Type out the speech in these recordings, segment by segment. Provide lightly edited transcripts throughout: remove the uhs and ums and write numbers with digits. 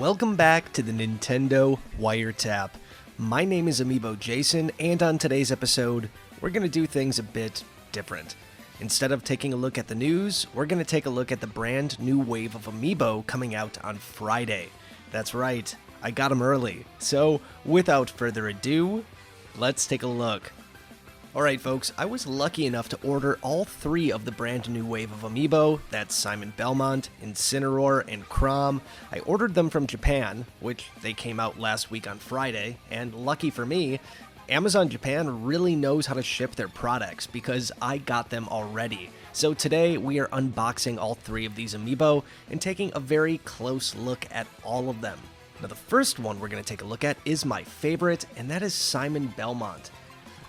Welcome back to the Nintendo Wiretap. My name is Amiibo Jason, and on today's episode, we're going to do things a bit different. Instead of taking a look at the news, we're going to take a look at the brand new wave of Amiibo coming out on Friday. That's right, I got them early. So, without further ado, let's take a look. Alright folks, I was lucky enough to order all three of the brand new wave of Amiibo. That's Simon Belmont, Incineroar, and Chrom. I ordered them from Japan, which they came out last week on Friday, and lucky for me, Amazon Japan really knows how to ship their products because I got them already. So today we are unboxing all three of these Amiibo and taking a very close look at all of them. Now the first one we're going to take a look at is my favorite, and that is Simon Belmont.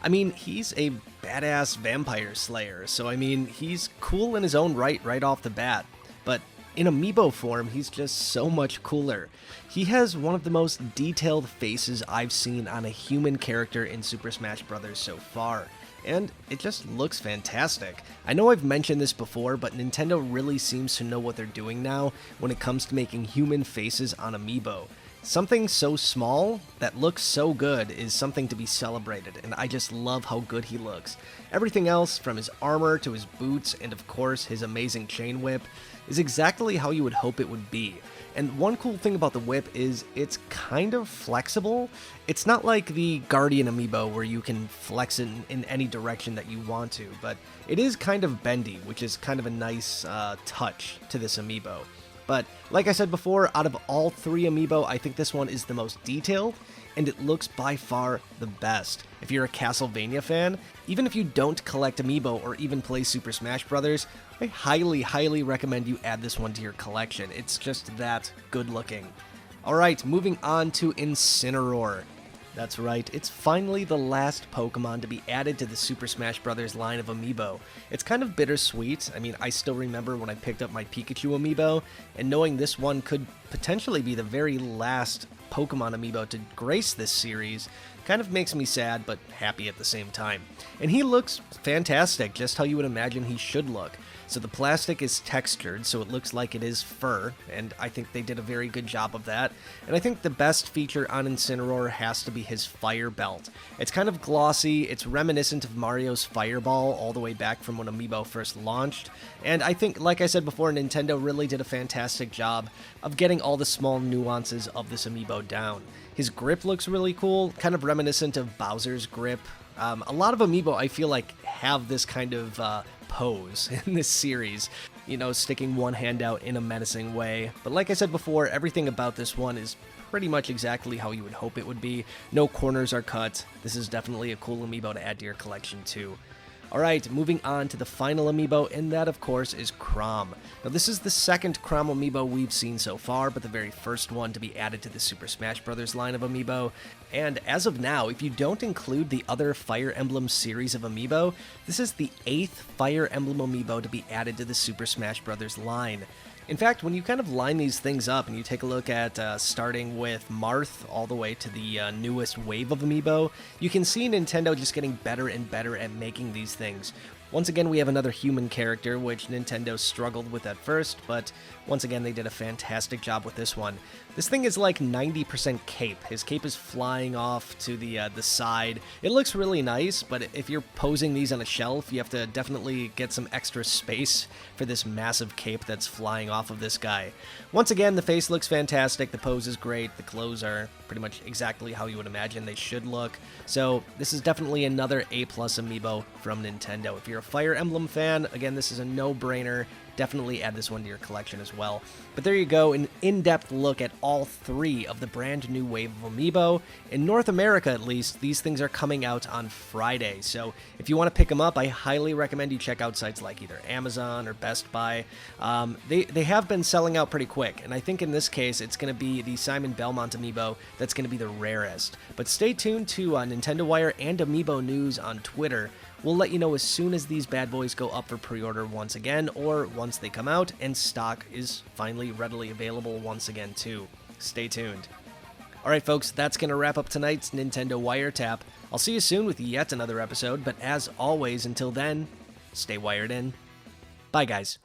I mean, he's a badass vampire slayer, so I mean, he's cool in his own right off the bat. But in Amiibo form, he's just so much cooler. He has one of the most detailed faces I've seen on a human character in Super Smash Bros. So far, and it just looks fantastic. I know I've mentioned this before, but Nintendo really seems to know what they're doing now when it comes to making human faces on Amiibo. Something so small that looks so good is something to be celebrated, and I just love how good he looks. Everything else, from his armor to his boots and of course his amazing chain whip, is exactly how you would hope it would be. And one cool thing about the whip is it's kind of flexible. It's not like the Guardian Amiibo where you can flex it in any direction that you want to, but it is kind of bendy, which is kind of a nice touch to this Amiibo. But like I said before, out of all three Amiibo, I think this one is the most detailed, and it looks by far the best. If you're a Castlevania fan, even if you don't collect Amiibo or even play Super Smash Bros., I highly recommend you add this one to your collection. It's just that good looking. Alright, moving on to Incineroar. That's right, it's finally the last Pokemon to be added to the Super Smash Bros. Line of Amiibo. It's kind of bittersweet. I mean, I still remember when I picked up my Pikachu Amiibo, and knowing this one could potentially be the very last Pokemon Amiibo to grace this series kind of makes me sad, but happy at the same time. And he looks fantastic, just how you would imagine he should look. So the plastic is textured, so it looks like it is fur, and I think they did a very good job of that. And I think the best feature on Incineroar has to be his fire belt. It's kind of glossy, it's reminiscent of Mario's Fireball all the way back from when Amiibo first launched, and I think, like I said before, Nintendo really did a fantastic job of getting all the small nuances of this Amiibo down. His grip looks really cool, kind of reminiscent of Bowser's grip. A lot of Amiibo, I feel like, have this kind of pose in this series, you know, sticking one hand out in a menacing way. But like I said before, everything about this one is pretty much exactly how you would hope it would be. No corners are cut. This is definitely a cool Amiibo to add to your collection too. Alright, moving on to the final Amiibo, and that of course is Chrom. Now this is the second Chrom Amiibo we've seen so far, but the very first one to be added to the Super Smash Bros. Line of Amiibo. And as of now, if you don't include the other Fire Emblem series of Amiibo, this is the 8th Fire Emblem Amiibo to be added to the Super Smash Bros. Line. In fact, when you kind of line these things up and you take a look at starting with Marth all the way to the newest wave of Amiibo, you can see Nintendo just getting better and better at making these things. Once again, we have another human character, which Nintendo struggled with at first, but once again, they did a fantastic job with this one. This thing is like 90% cape. His cape is flying off to the side. It looks really nice, but if you're posing these on a shelf, you have to definitely get some extra space for this massive cape that's flying off of this guy. Once again, the face looks fantastic, the pose is great, the clothes are pretty much exactly how you would imagine they should look. So this is definitely another A+ Amiibo from Nintendo. If you're a Fire Emblem fan, again, this is a no-brainer. Definitely add this one to your collection as well. But there you go, an in-depth look at all three of the brand new wave of Amiibo. In North America, at least, these things are coming out on Friday. So if you want to pick them up, I highly recommend you check out sites like either Amazon or Best Buy. They have been selling out pretty quick, and I think in this case, it's going to be the Simon Belmont Amiibo that's going to be the rarest. But stay tuned to Nintendo Wire and Amiibo News on Twitter. We'll let you know as soon as these bad boys go up for pre-order once again, or once they come out and stock is finally readily available once again too. Stay tuned. Alright folks, that's going to wrap up tonight's Nintendo Wiretap. I'll see you soon with yet another episode, but as always, until then, stay wired in. Bye guys.